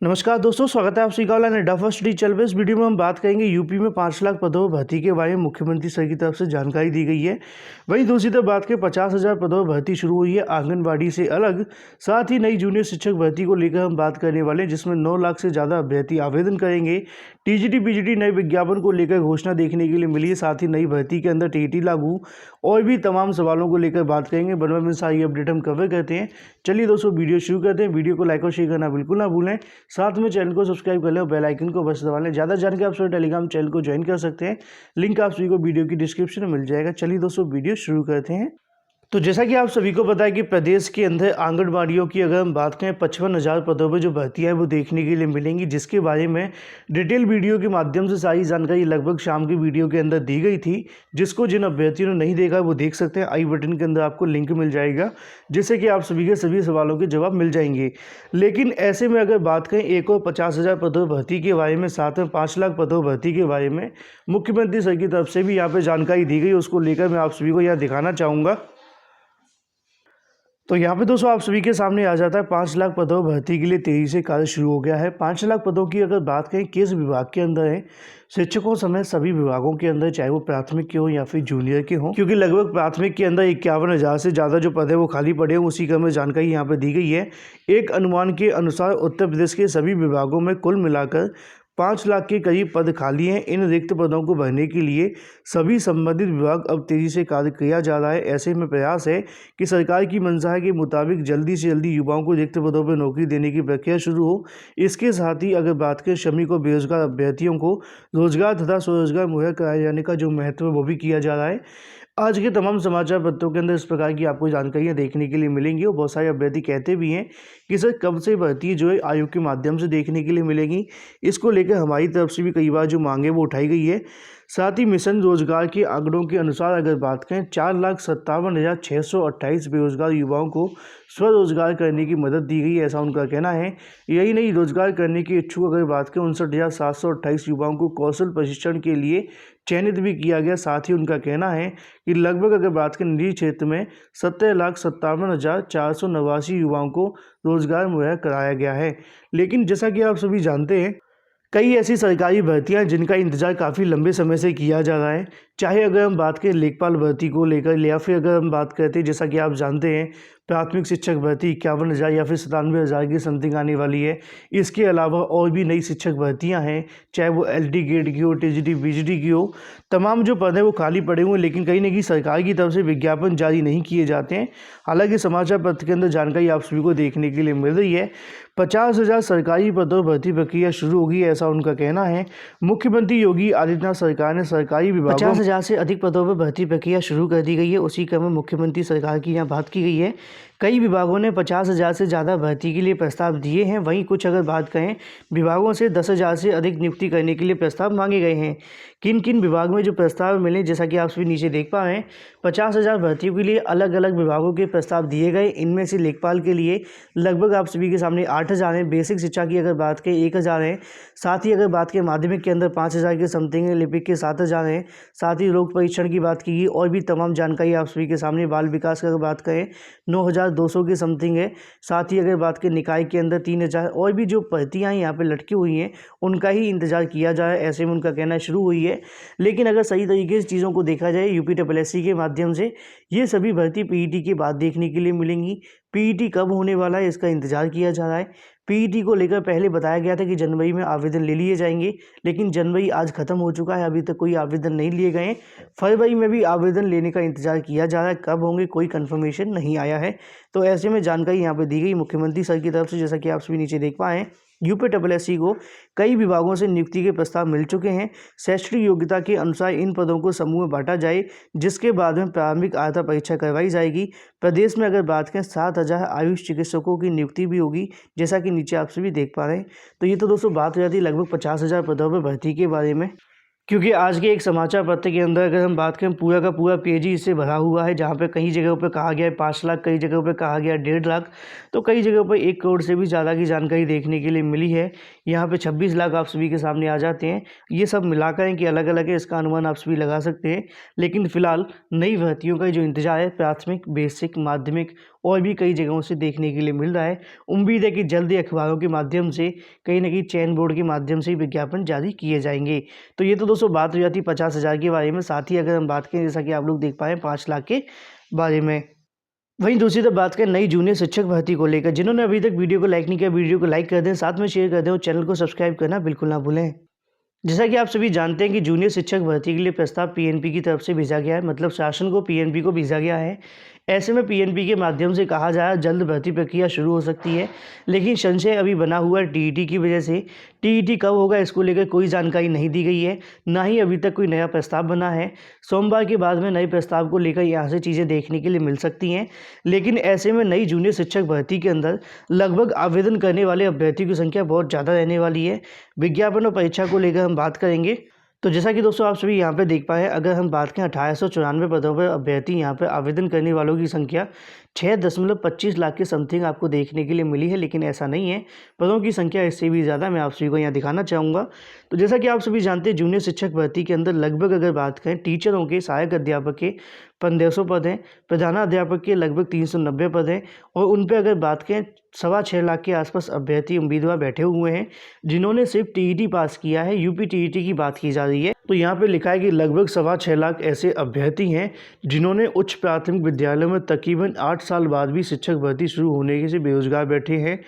नमस्कार दोस्तों, स्वागत है आप सभी का ऑनलाइन अड्डा फर्स्ट डी चल। इस वीडियो में हम बात करेंगे यूपी में 5 लाख पदों पर भर्ती के बारे में मुख्यमंत्री सर की तरफ से जानकारी दी गई है। वहीं दूसरी तरफ बात करें 50,000 पदों पर भर्ती शुरू हुई है आंगनबाड़ी से अलग। साथ ही नई जूनियर शिक्षक भर्ती को लेकर हम बात करने वाले हैं, जिसमें 9 लाख से ज़्यादा अभ्यर्थी आवेदन करेंगे। टीजीटी पीजीटी नए विज्ञापन को लेकर घोषणा देखने के लिए मिली है। साथ ही नई भर्ती के अंदर टीईटी लागू और भी तमाम सवालों को लेकर बात करेंगे। बनवा में सारी अपडेट हम कवर करते हैं। चलिए दोस्तों, वीडियो शुरू करते हैं। वीडियो को लाइक और शेयर करना बिल्कुल ना भूलें। साथ में चैनल को सब्सक्राइब कर लें और बेल आइकन को बस दबा लें। ज़्यादा जानकारी आप सभी टेलीग्राम चैनल को ज्वाइन कर सकते हैं। लिंक आप सभी को वीडियो की डिस्क्रिप्शन में मिल जाएगा। चलिए दोस्तों, वीडियो शुरू करते हैं। तो जैसा कि आप सभी को पता है कि प्रदेश के अंदर आंगनबाड़ियों की अगर हम बात करें 55,000 पदों पर जो भर्ती है वो देखने के लिए मिलेंगी, जिसके बारे में डिटेल वीडियो के माध्यम से सारी जानकारी लगभग शाम की वीडियो के अंदर दी गई थी। जिसको जिन अभ्यर्थियों ने नहीं देखा वो देख सकते हैं। आई बटन के अंदर आपको लिंक मिल जाएगा, जिससे कि आप सभी के सभी सवालों के जवाब मिल जाएंगे। लेकिन ऐसे में अगर बात करें एक और 50,000 पदों भर्ती के बारे में, साथ में 5 लाख पदों भर्ती के बारे में मुख्यमंत्री सर की तरफ से भी यहाँ पर जानकारी दी गई, उसको लेकर मैं आप सभी को यहाँ दिखाना चाहूँगा। तो यहाँ पे दोस्तों आप सभी के सामने आ जाता है 5 लाख पदों भर्ती के लिए तेजी से कार्य शुरू हो गया है। 5 लाख पदों की अगर बात करें किस विभाग के अंदर है, शिक्षकों समेत सभी विभागों के अंदर, चाहे वो प्राथमिक के हो या फिर जूनियर के हो, क्योंकि लगभग प्राथमिक के अंदर 51,000 से ज़्यादा जो पद है वो खाली पड़े हैं। उसी का हमें जानकारी यहाँ पे दी गई है। एक अनुमान के अनुसार उत्तर प्रदेश के सभी विभागों में कुल मिलाकर 5 लाख के करीब पद खाली हैं। इन रिक्त पदों को भरने के लिए सभी संबंधित विभाग अब तेजी से कार्य किया जा रहा है। ऐसे में प्रयास है कि सरकार की मंशा के मुताबिक जल्दी से जल्दी युवाओं को रिक्त पदों पर नौकरी देने की प्रक्रिया शुरू हो। इसके साथ ही अगर बात करें श्रमिक और बेरोजगार अभ्यर्थियों को रोजगार तथा स्वरोजगार मुहैया कराए जाने का जो महत्व है वो भी किया जा रहा है। आज के तमाम समाचार पत्रों के अंदर इस प्रकार की आपको जानकारियां देखने के लिए मिलेंगी और बहुत सारे अभ्यर्थी कहते भी हैं कि सर कब से भर्ती जो है आयोग के माध्यम से देखने के लिए मिलेगी। इसको लेकर हमारी तरफ से भी कई बार जो मांगे वो उठाई गई है। साथ ही मिशन रोजगार के आंकड़ों के अनुसार अगर बात करें 4,57,628 बेरोजगार युवाओं को स्वरोजगार करने की मदद दी गई, ऐसा उनका कहना है। यही नहीं, रोजगार करने के इच्छुक अगर बात करें 59,728 युवाओं को कौशल प्रशिक्षण के लिए चयनित भी किया गया। साथ ही उनका कहना है कि लगभग अगर बात करें निजी क्षेत्र में 17,57,489 युवाओं को रोजगार मुहैया कराया गया है। लेकिन जैसा कि आप सभी जानते हैं, कई ऐसी सरकारी भर्तियां जिनका इंतजार काफ़ी लंबे समय से किया जा रहा है। चाहे अगर हम बात करें लेखपाल भर्ती को लेकर, या फिर अगर हम बात करते हैं जैसा कि आप जानते हैं प्राथमिक शिक्षक भर्ती 51,000 या फिर 97,000 की समथिंग आने वाली है। इसके अलावा और भी नई शिक्षक भर्तियां हैं, चाहे वो एलटी गेट की हो, टीजीटी पीजीटी की हो। तमाम जो पद हैं वो खाली पड़े हुए हैं, लेकिन कहीं ना कहीं सरकार की तरफ से विज्ञापन जारी नहीं किए जाते हैं। हालांकि समाचार पत्र के अंदर जानकारी आप सभी को देखने के लिए मिल रही है। 50,000 सरकारी पदों भर्ती प्रक्रिया शुरू होगी, ऐसा उनका कहना है। मुख्यमंत्री योगी आदित्यनाथ सरकार ने सरकारी विभागों 50,000 से अधिक पदों पर भर्ती प्रक्रिया शुरू कर दी गई है। उसी क्रम में मुख्यमंत्री सरकार की यहाँ बात की गई है। कई विभागों ने 50,000 से ज़्यादा भर्ती के लिए प्रस्ताव दिए हैं। वहीं कुछ अगर बात करें विभागों से 10,000 से अधिक नियुक्ति करने के लिए प्रस्ताव मांगे गए हैं। किन किन विभाग में जो प्रस्ताव मिले, जैसा कि आप सभी नीचे देख पा रहे हैं, 50,000 भर्तियों के लिए अलग अलग विभागों के प्रस्ताव दिए गए। इनमें से लेखपाल के लिए लगभग आप सभी के सामने 8,000 हैं। बेसिक शिक्षा की अगर बात करें 1,000 हैं। साथ ही अगर बात करें माध्यमिक के अंदर 5,000 के समथिंग है। लिपिक के 7,000 हैं। साथ ही रोग परीक्षण की बात की गई और भी तमाम जानकारी आप सभी के सामने। बाल विकास की अगर बात करें 9,200 के समथिंग है। साथ ही अगर बात करें निकाय के अंदर 3,000 और भी जो भर्तियाँ यहाँ पे लटकी हुई हैं उनका ही इंतजार किया जा रहा है, ऐसे में उनका कहना शुरू हुई है। लेकिन अगर सही तरीके से चीज़ों को देखा जाए यूपीएससी के माध्यम से ये सभी भर्ती पीईटी के बाद देखने के लिए मिलेंगी। पीईटी कब होने वाला है इसका इंतजार किया जा रहा है। पीईटी को लेकर पहले बताया गया था कि जनवरी में आवेदन ले लिए जाएंगे, लेकिन जनवरी आज खत्म हो चुका है, अभी तक कोई आवेदन नहीं लिए गए हैं। फरवरी में भी आवेदन लेने का इंतजार किया जा रहा है, कब होंगे कोई कंफर्मेशन नहीं आया है। तो ऐसे में जानकारी यहाँ पे दी गई मुख्यमंत्री सर की तरफ से, जैसा कि आप सभी नीचे देख पाए हैं। यूपीएससी को कई विभागों से नियुक्ति के प्रस्ताव मिल चुके हैं। शैक्षणिक योग्यता के अनुसार इन पदों को समूह में बांटा जाए, जिसके बाद में प्रारंभिक अर्हता परीक्षा करवाई जाएगी। प्रदेश में अगर बात करें 7,000 आयुष चिकित्सकों की नियुक्ति भी होगी, जैसा कि नीचे आप सभी देख पा रहे हैं। तो ये तो दोस्तों बात हो जाती है लगभग 50,000 पदों पर भर्ती के बारे में। क्योंकि आज के एक समाचार पत्र के अंदर अगर हम बात करें पूरा का पूरा पेज ही इससे भरा हुआ है, जहाँ पे कई जगहों पे कहा गया है 5 लाख, कई जगहों पे कहा गया 1.5 लाख, तो कई जगहों पे 1 करोड़ से भी ज़्यादा की जानकारी देखने के लिए मिली है। यहाँ पे 26 लाख आप सभी के सामने आ जाते हैं। ये सब मिलाकर है कि अलग अलग है, इसका अनुमान आप सभी लगा सकते हैं। लेकिन फिलहाल नई भर्तियों का जो इंतजार है प्राथमिक, बेसिक, माध्यमिक और भी कई जगहों से देखने के लिए मिल रहा है। उम्मीद है कि जल्द ही अखबारों के माध्यम से कहीं न कहीं चयन बोर्ड के माध्यम से विज्ञापन जारी किए जाएंगे। तो ये तो दोस्तों बात हो जाती है 50,000 के बारे में। साथ ही अगर हम बात करें, जैसा कि आप लोग देख पाए, 5 लाख के बारे में। वहीं दूसरी तरफ बात करें नई जूनियर शिक्षक भर्ती को लेकर। जिन्होंने अभी तक वीडियो को लाइक नहीं किया, वीडियो को लाइक कर दें, साथ में शेयर कर दें और चैनल को सब्सक्राइब करना बिल्कुल ना भूलें। जैसा कि आप सभी जानते हैं कि जूनियर शिक्षक भर्ती के लिए प्रस्ताव पीएनपी की तरफ से भेजा गया है, मतलब शासन को पीएनपी को भेजा गया है। ऐसे में पीएनपी के माध्यम से कहा जा रहा है जल्द भर्ती प्रक्रिया शुरू हो सकती है, लेकिन संशय अभी बना हुआ है टीईटी की वजह से। टीईटी कब होगा इसको लेकर कोई जानकारी नहीं दी गई है, ना ही अभी तक कोई नया प्रस्ताव बना है। सोमवार के बाद में नए प्रस्ताव को लेकर यहाँ से चीज़ें देखने के लिए मिल सकती हैं। लेकिन ऐसे में नई जूनियर शिक्षक भर्ती के अंदर लगभग आवेदन करने वाले अभ्यर्थियों की संख्या बहुत ज़्यादा रहने वाली है। विज्ञापन और परीक्षा को लेकर हम बात करेंगे। तो जैसा कि दोस्तों आप सभी यहाँ पे देख पाए, अगर हम बात करें 1894 पदों पर अभ्यर्थी यहाँ पे आवेदन करने वालों की संख्या 6.25 लाख के समथिंग आपको देखने के लिए मिली है, लेकिन ऐसा नहीं है। पदों की संख्या इससे भी ज़्यादा मैं आप सभी को यहाँ दिखाना चाहूँगा। तो जैसा कि आप सभी जानते हैं, जूनियर शिक्षक भर्ती के अंदर लगभग अगर बात करें टीचरों के, सहायक अध्यापक के 1500 पद हैं, प्रधानाध्यापक के लगभग 390 पद हैं, और उन पर अगर बात करें 6.25 लाख के आसपास अभ्यर्थी उम्मीदवार बैठे हुए हैं जिन्होंने सिर्फ टीईटी पास किया है। यूपी टीईटी की बात की जा रही है। तो यहाँ पे लिखा है कि लगभग 6.25 लाख ऐसे अभ्यर्थी हैं जिन्होंने उच्च प्राथमिक विद्यालयों में तकरीबन 8 साल बाद भी शिक्षक भर्ती शुरू होने से बेरोजगार बैठे हैं।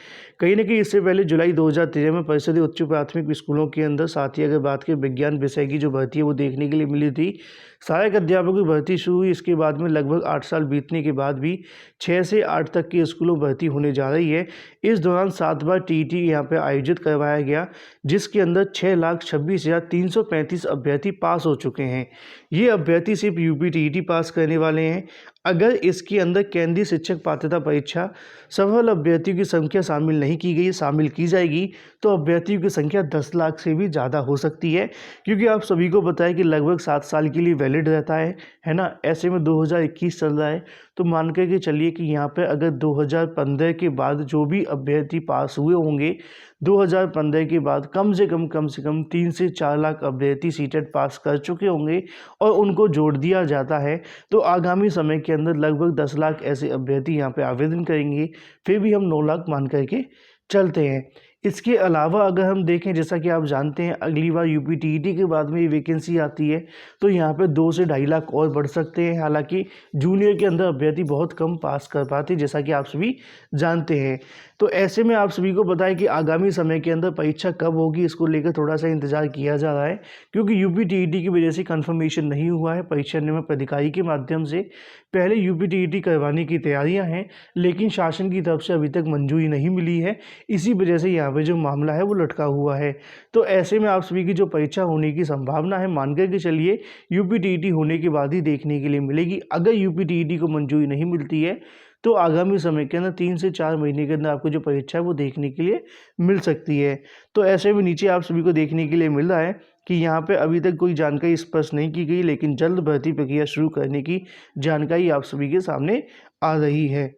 कहीं ना कहीं इससे पहले जुलाई 2013 में परिषदीय उच्च प्राथमिक स्कूलों के अंदर, साथ ही अगर बात करें विज्ञान विषय की जो भर्ती है वो देखने के लिए मिली थी। सहायक अध्यापकों की भर्ती शुरू हुई, इसके बाद में लगभग 8 साल बीतने के बाद भी 6 से 8 तक की स्कूलों भर्ती होने जा रही है। इस दौरान 7 बार टीईटी यहाँ पे आयोजित करवाया गया, जिसके अंदर 6,26,335 अभ्यर्थी पास हो चुके हैं। ये अभ्यर्थी सिर्फ यूपी टीईटी पास करने वाले हैं। अगर इसके अंदर केंद्रीय शिक्षक पात्रता परीक्षा सफल अभ्यर्थियों की संख्या शामिल नहीं की गई, शामिल की जाएगी तो अभ्यर्थियों की संख्या 10 लाख से भी ज़्यादा हो सकती है, क्योंकि आप सभी को पता है कि लगभग 7 साल के लिए वैलिड रहता है ना। ऐसे में 2021 चल रहा है, तो मान के चलिए कि यहाँ पे अगर 2015 के बाद जो भी अभ्यर्थी पास हुए होंगे, 2015 के बाद कम से कम 3 से 4 लाख अभ्यर्थी सीटेट पास कर चुके होंगे और उनको जोड़ दिया जाता है, तो आगामी समय के अंदर लगभग 10 लाख ऐसे अभ्यर्थी यहाँ पे आवेदन करेंगे। फिर भी हम 9 लाख मान करके चलते हैं। इसके अलावा अगर हम देखें, जैसा कि आप जानते हैं अगली बार यूपी टीईटी के बाद में ये वैकेंसी आती है, तो यहाँ पे 2 से 2.5 लाख और बढ़ सकते हैं। हालांकि जूनियर के अंदर अभ्यर्थी बहुत कम पास कर पाते, जैसा कि आप सभी जानते हैं। तो ऐसे में आप सभी को पता है कि आगामी समय के अंदर परीक्षा कब होगी, इसको लेकर थोड़ा सा इंतजार किया जा रहा है, क्योंकि यूपी टीईटी की वजह से कन्फर्मेशन नहीं हुआ है। परीक्षा नियामक प्राधिकारी के माध्यम से पहले यूपी टीईटी करवाने की तैयारियां हैं, लेकिन शासन की तरफ से अभी तक मंजूरी नहीं मिली है। इसी वजह से यहाँ पे जो मामला है वो लटका हुआ है। तो ऐसे में आप सभी की जो परीक्षा होने की संभावना है, मान कर के चलिए यूपी टीईटी होने के बाद ही देखने के लिए मिलेगी। अगर यूपी टीईटी को मंजूरी नहीं मिलती है तो आगामी समय के अंदर 3 से 4 महीने के अंदर आपको जो परीक्षा है वो देखने के लिए मिल सकती है। तो ऐसे में नीचे आप सभी को देखने के लिए मिल रहा है कि यहाँ पे अभी तक कोई जानकारी स्पष्ट नहीं की गई, लेकिन जल्द भर्ती प्रक्रिया शुरू करने की जानकारी आप सभी के सामने आ रही है।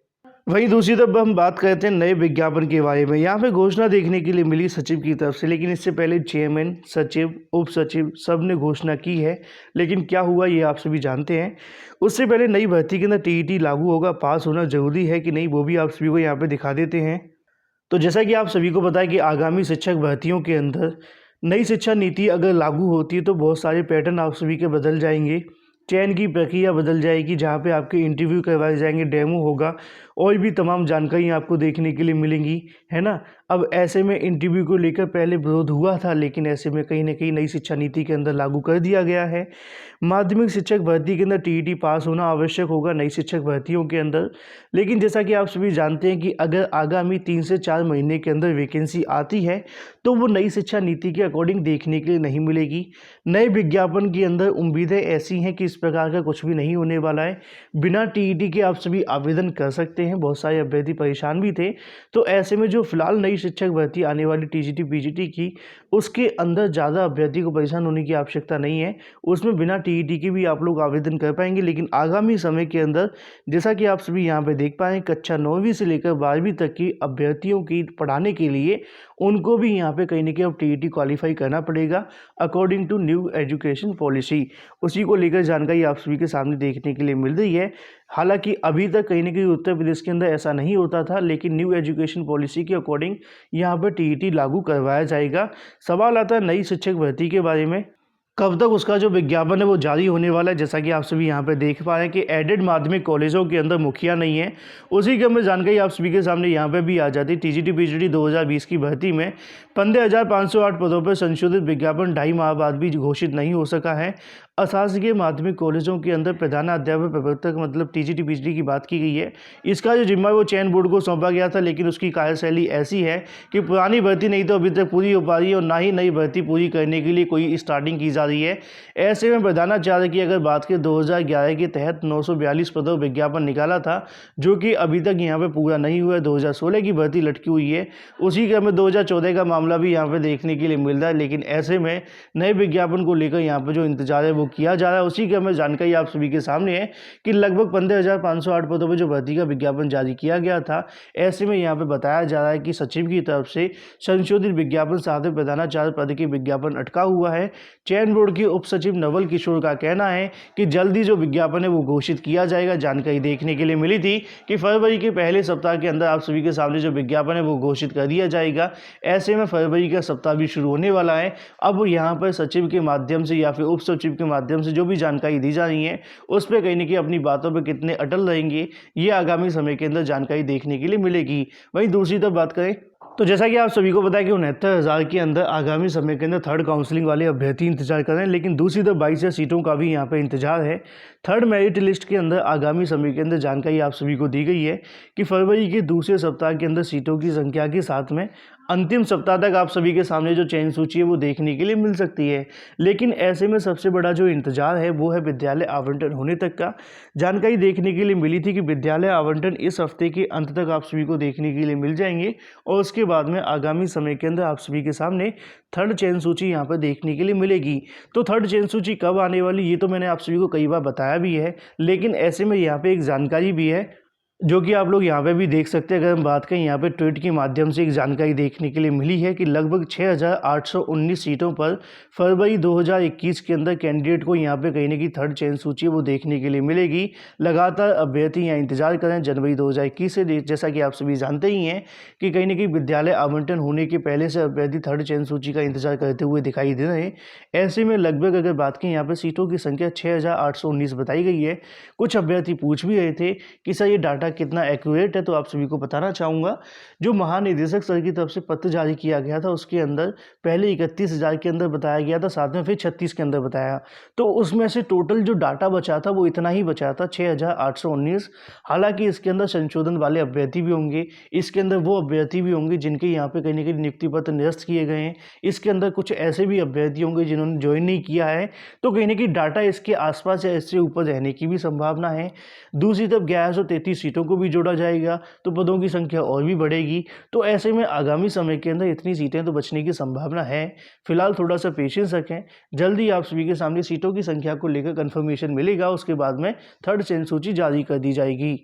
वहीं दूसरी तरफ हम बात करते हैं नए विज्ञापन के बारे में। यहाँ पे घोषणा देखने के लिए मिली सचिव की तरफ से, लेकिन इससे पहले चेयरमैन, सचिव, उप सचिव सब ने घोषणा की है, लेकिन क्या हुआ ये आप सभी जानते हैं। उससे पहले नई भर्ती के अंदर टीईटी लागू होगा, पास होना जरूरी है कि नहीं, वो भी आप सभी को यहाँ पे दिखा देते हैं। तो जैसा कि आप सभी को पता है कि आगामी शिक्षक भर्तियों के अंदर नई शिक्षा नीति अगर लागू होती है तो बहुत सारे पैटर्न आप सभी के बदल जाएंगे। चयन की प्रक्रिया बदल जाएगी, जहाँ पे आपके इंटरव्यू करवाए जाएंगे, डेमो होगा, और भी तमाम जानकारी आपको देखने के लिए मिलेंगी, है ना। अब ऐसे में इंटरव्यू को लेकर पहले विरोध हुआ था, लेकिन ऐसे में कहीं ना कहीं नई शिक्षा नीति के अंदर लागू कर दिया गया है। माध्यमिक शिक्षक भर्ती के अंदर टीईटी पास होना आवश्यक होगा नई शिक्षक भर्तियों के अंदर। लेकिन जैसा कि आप सभी जानते हैं कि अगर आगामी 3 से 4 महीने के अंदर वैकेंसी आती है तो वो नई शिक्षा नीति के अकॉर्डिंग देखने के लिए नहीं मिलेगी। नए विज्ञापन के अंदर उम्मीदें ऐसी हैं कि इस प्रकार का कुछ भी नहीं होने वाला है। बिना टीईटी के आप सभी आवेदन कर सकते हैं। बहुत सारे अभ्यर्थी परेशान भी थे, तो ऐसे में जो फिलहाल नई शिक्षक भर्ती आने वाली टीजीटी पीजीटी की, उसके अंदर ज़्यादा अभ्यर्थी को परेशान होने की आवश्यकता नहीं है। उसमें बिना टीईटी के भी आप लोग आवेदन कर पाएंगे। लेकिन आगामी समय के अंदर जैसा कि आप सभी यहाँ पे देख पाएँ, कक्षा 9वीं से लेकर 12वीं तक की अभ्यर्थियों की पढ़ाने के लिए उनको भी यहाँ पे कहीं ना कहीं अब टीईटी क्वालिफाई करना पड़ेगा according to new education policy. उसी को लेकर जानकारी आप सभी के सामने देखने के लिए मिल रही है। हालांकि अभी तक कहीं ना कहीं उत्तर प्रदेश प्रीवियस के अंदर ऐसा नहीं होता था, लेकिन न्यू एजुकेशन पॉलिसी के अकॉर्डिंग यहाँ पर टीईटी लागू करवाया जाएगा। सवाल आता है नई शिक्षक भर्ती के बारे में, कब तक उसका जो विज्ञापन है वो जारी होने वाला है। जैसा कि आप सभी यहाँ पे देख पा रहे हैं कि एडेड माध्यमिक कॉलेजों के अंदर मुखिया नहीं है, उसी क्रम में जानकारी आप सभी के सामने यहाँ पे भी आ जाती है। टीजीटी पीजीटी 2020 की भर्ती में 15,508 पदों पर संशोधित विज्ञापन 2.5 माह बाद भी घोषित नहीं हो सका है। अशासकीय माध्यमिक कॉलेजों के अंदर प्रधानाध्यापक प्रवर्तक मतलब टीजीटी पीजीटी की बात की गई है। इसका जो जिम्मा वो चयन बोर्ड को सौंपा गया था, लेकिन उसकी कार्यशैली ऐसी है कि पुरानी भर्ती नहीं तो अभी तक पूरी हो पा रही है और ना ही नई भर्ती पूरी करने के लिए कोई स्टार्टिंग की जा रही है। ऐसे में प्रधानाचार्य की अगर बात करें 2011 के तहत 942 पदों विज्ञापन निकाला था, जो कि अभी तक यहाँ पे पूरा नहीं हुआ है। 2016 की भर्ती लटकी हुई है। उसी क्रम में 2014 का मामला भी यहाँ पे देखने के लिए मिल रहा है, लेकिन ऐसे में नए विज्ञापन को लेकर यहाँ पे जो इंतजार है वो किया जा रहा है। उसी क्रम में जानकारी आप सभी के सामने है कि लगभग 15,508 पदों पर जो भर्ती का विज्ञापन जारी किया गया था, ऐसे में यहाँ पे बताया जा रहा है कि सचिव की तरफ से संशोधित विज्ञापन साथ में प्रधानाचार्य पद के विज्ञापन अटका हुआ है। चयन बोर्ड के उप सचिव नवल किशोर का कहना है कि जल्दी जो विज्ञापन है वो घोषित किया जाएगा। जानकारी देखने के लिए मिली थी कि फरवरी के पहले सप्ताह के अंदर आप सभी के सामने जो विज्ञापन है वो घोषित कर दिया जाएगा। ऐसे में फरवरी का सप्ताह भी शुरू होने वाला है। अब यहाँ पर सचिव के माध्यम से या फिर उप सचिव के माध्यम से जो भी जानकारी दी जा रही है उस पर कहीं ना कहीं अपनी बातों पर कितने अटल रहेंगे, ये आगामी समय के अंदर जानकारी देखने के लिए मिलेगी। वहीं दूसरी तरफ बात करें तो जैसा कि आप सभी को पता है कि 69,000 के अंदर आगामी समय के अंदर थर्ड काउंसलिंग वाले अभ्यर्थी इंतजार कर रहे हैं, लेकिन दूसरी तरफ 22 सीटों का भी यहाँ पे इंतजार है। थर्ड मेरिट लिस्ट के अंदर आगामी समय के अंदर जानकारी आप सभी को दी गई है कि फरवरी के दूसरे सप्ताह के अंदर सीटों की संख्या के साथ में अंतिम सप्ताह तक आप सभी के सामने जो चयन सूची है वो देखने के लिए मिल सकती है। लेकिन ऐसे में सबसे बड़ा जो इंतजार है वो है विद्यालय आवंटन होने तक का। जानकारी देखने के लिए मिली थी कि विद्यालय आवंटन इस हफ्ते के अंत तक आप सभी को देखने के लिए मिल जाएंगे और उसके बाद में आगामी समय के अंदर आप सभी के सामने थर्ड चयन सूची यहाँ पर देखने के लिए मिलेगी। तो थर्ड चयन सूची कब आने वाली ये तो मैंने आप सभी को कई बार बताया भी है, लेकिन ऐसे में यहाँ पे एक जानकारी भी है जो कि आप लोग यहाँ पे भी देख सकते हैं। अगर हम बात करें यहाँ पे ट्वीट के माध्यम से एक जानकारी देखने के लिए मिली है कि लगभग 6,819 सीटों पर फरवरी 2021 के अंदर कैंडिडेट को यहाँ पे कहीं ना कहीं थर्ड चयन सूची वो देखने के लिए मिलेगी। लगातार अभ्यर्थी यहाँ इंतजार करें जनवरी 2021 से। जैसा कि आप सभी जानते ही हैं कि कहीं ना कहीं विद्यालय आवंटन होने के पहले से अभ्यर्थी थर्ड चयन सूची का इंतजार करते हुए दिखाई दे रहे हैं। ऐसे में लगभग अगर बात करें यहाँ पर सीटों की संख्या 6,819 बताई गई है। कुछ अभ्यर्थी पूछ भी रहे थे कि सर ये डाटा कितना एक्यूरेट है, तो आप सभी को बताना चाहूँगा जो महानिदेशक सर की तरफ से पत्र जारी किया गया था उसके अंदर पहले 31,000 के अंदर बताया गया था, साथ में फिर 36 के अंदर बताया, तो उसमें से टोटल जो डाटा बचा था वो इतना ही बचा था 6,819। हालांकि इसके अंदर संशोधन वाले अभ्यर्थी भी होंगे, इसके अंदर वो अभ्यर्थी भी होंगे जिनके यहाँ पे कहीं ना कहीं नियुक्ति पत्र निरस्त किए गए हैं, इसके अंदर कुछ ऐसे भी अभ्यर्थी होंगे जिन्होंने ज्वाइन नहीं किया है, तो कहीं ना कहीं डाटा इसके आसपास या इससे ऊपर रहने की भी संभावना है। दूसरी तरफ 1133 सीटों को भी जोड़ा जाएगा तो पदों की संख्या और भी बढ़ेगी। तो ऐसे में आगामी समय के अंदर इतनी सीटें तो बचने की संभावना है। फिलहाल थोड़ा सा पेशेंस रखें, जल्दी आप सभी के सामने सीटों की संख्या को लेकर कंफर्मेशन मिलेगा, उसके बाद में थर्ड चयन सूची जारी कर दी जाएगी।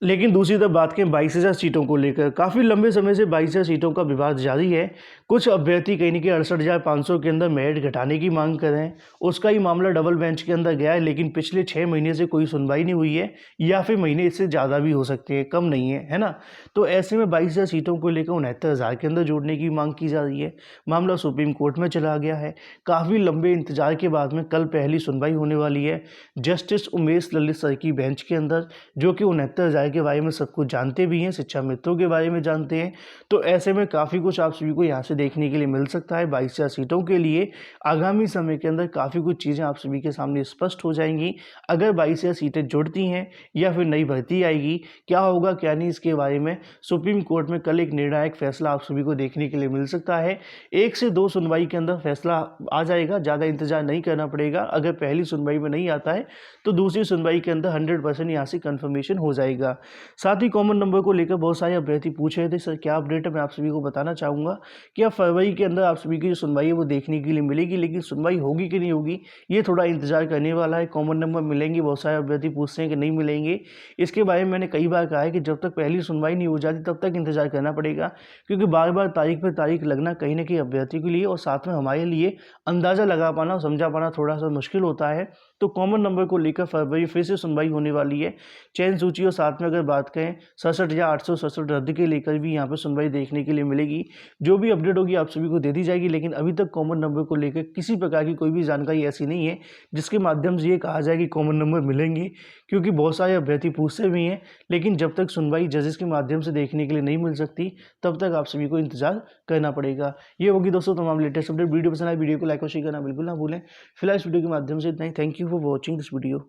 लेकिन दूसरी तरफ बात करें 22,000 सीटों को लेकर, काफ़ी लंबे समय से 22,000 सीटों का विवाद जारी है। कुछ अभ्यर्थी कहीं ना कहीं 68,500 के अंदर मेरिट घटाने की मांग कर रहे हैं, उसका ही मामला डबल बेंच के अंदर गया है, लेकिन पिछले 6 महीने से कोई सुनवाई नहीं हुई है, या फिर महीने इससे ज़्यादा भी हो सकते हैं, कम नहीं है ना। तो ऐसे में 22,000 सीटों को लेकर 69,000 के अंदर जोड़ने की मांग की जा रही है। मामला सुप्रीम कोर्ट में चला गया है। काफ़ी लंबे इंतजार के बाद में कल पहली सुनवाई होने वाली है जस्टिस उमेश ललित सर की बेंच के अंदर, जो कि 69,000 के बारे में सब कुछ जानते भी हैं, शिक्षा मित्रों के बारे में जानते हैं। तो ऐसे में काफ़ी कुछ आप सभी को यहाँ से देखने के लिए मिल सकता है। 22,000 सीटों के लिए आगामी समय के अंदर काफ़ी कुछ चीज़ें आप सभी के सामने स्पष्ट हो जाएंगी। अगर 22,000 सीटें जुड़ती हैं या फिर नई भर्ती आएगी, क्या होगा क्या नहीं, इसके बारे में सुप्रीम कोर्ट में कल एक निर्णायक फैसला आप सभी को देखने के लिए मिल सकता है। 1 से 2 सुनवाई के अंदर फैसला आ जाएगा, ज़्यादा इंतजार नहीं करना पड़ेगा। अगर पहली सुनवाई में नहीं आता है तो दूसरी सुनवाई के अंदर 100% यहाँ से कन्फर्मेशन हो जाएगा। साथ ही कॉमन नंबर को लेकर बहुत सारे अभ्यर्थी पूछ रहे थे सर क्या अपडेट है, मैं आप सभी को बताना चाहूँगा कि अब फरवरी के अंदर आप सभी की जो सुनवाई है वो देखने के लिए मिलेगी, लेकिन सुनवाई होगी कि नहीं होगी ये थोड़ा इंतजार करने वाला है। कॉमन नंबर मिलेंगे, बहुत सारे अभ्यर्थी पूछते हैं कि नहीं मिलेंगे। इसके बारे में मैंने कई बार कहा है कि जब तक पहली सुनवाई नहीं हो जाती तब तक इंतजार करना पड़ेगा, क्योंकि बार बार तारीख पर तारीख लगना कहीं ना कहीं अभ्यर्थी के लिए और साथ में हमारे लिए अंदाज़ा लगा पाना और समझा पाना थोड़ा सा मुश्किल होता है। तो कॉमन नंबर को लेकर फरवरी फिर से सुनवाई होने वाली है। चयन सूची और साथ में अगर बात करें 67,867 रद्द के लेकर भी यहाँ पर सुनवाई देखने के लिए मिलेगी। जो भी अपडेट होगी आप सभी को दे दी जाएगी, लेकिन अभी तक कॉमन नंबर को लेकर किसी प्रकार की कोई भी जानकारी ऐसी नहीं है जिसके माध्यम से ये कहा जाए कि कॉमन नंबर मिलेंगे, क्योंकि बहुत सारे अभ्यर्थी पूछते भी हैं। लेकिन जब तक सुनवाई जजेस के माध्यम से देखने के लिए नहीं मिल सकती तब तक आप सभी को इंतजार करना पड़ेगा। ये होगी दोस्तों तमाम लेटेस्ट अपडेट। वीडियो पसंद आए वीडियो को लाइक और शेयर करना बिल्कुल ना भूलें। फिलहाल इस वीडियो के माध्यम से इतना ही। Thank you for watching this video.